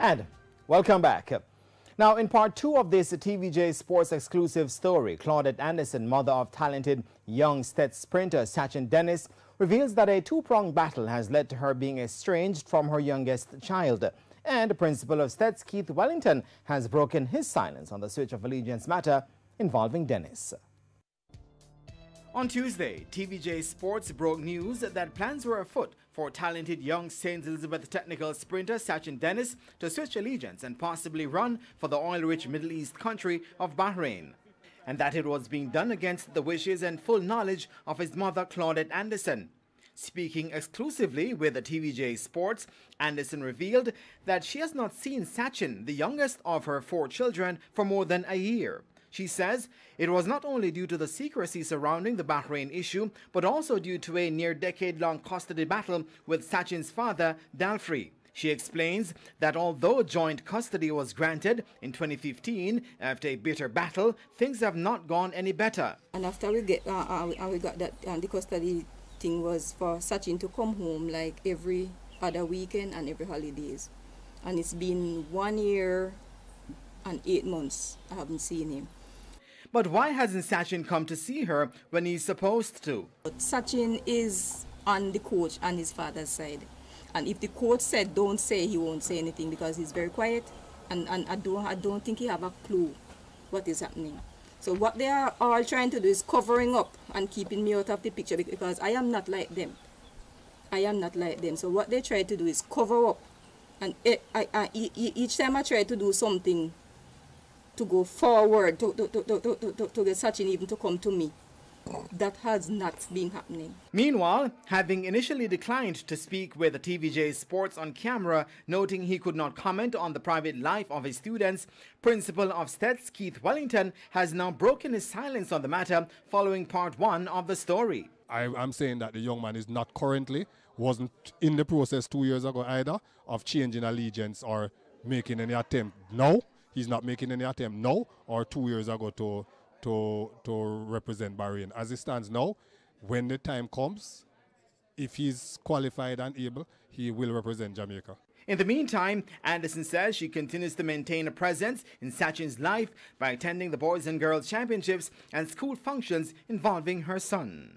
And welcome back. Now, in part 2 of this TVJ Sports exclusive story, Claudette Anderson, mother of talented young state sprinter Sachin Dennis, reveals that a two-pronged battle has led to her being estranged from her youngest child. And the principal of Stets, Keith Wellington, has broken his silence on the Switch of Allegiance matter involving Dennis. On Tuesday, TVJ Sports broke news that plans were afoot for talented young St. Elizabeth technical sprinter Sachin Dennis to switch allegiance and possibly run for the oil-rich Middle East country of Bahrain, and that it was being done against the wishes and full knowledge of his mother Claudette Anderson. Speaking exclusively with the TVJ Sports, Anderson revealed that she has not seen Sachin, the youngest of her 4 children, for more than a year. She says it was not only due to the secrecy surrounding the Bahrain issue, but also due to a near-decade-long custody battle with Sachin's father, Dalfrey. She explains that although joint custody was granted in 2015 after a bitter battle, things have not gone any better. And after we got that, the custody thing was for Sachin to come home like every other weekend and every holidays. And it's been 1 year and 8 months I haven't seen him. But why hasn't Sachin come to see her when he's supposed to? But Sachin is on the coach and his father's side. And if the coach said don't say, he won't say anything because he's very quiet. And I don't think he have a clue what is happening. So what they are all trying to do is covering up and keeping me out of the picture because I am not like them. I am not like them. So what they try to do is cover up. And each time I try to do something to go forward, to get Sachin even to come to me, that has not been happening. Meanwhile, having initially declined to speak with the TVJ Sports on camera, noting he could not comment on the private life of his students, Principal of Stets, Keith Wellington, has now broken his silence on the matter following part 1 of the story. I'm saying that the young man is not currently, wasn't in the process 2 years ago either, of changing allegiance or making any attempt. No, he's not making any attempt now or 2 years ago to represent Bahrain. As it stands now, when the time comes, if he's qualified and able, he will represent Jamaica. In the meantime, Anderson says she continues to maintain a presence in Sachin's life by attending the Boys and Girls Championships and school functions involving her son.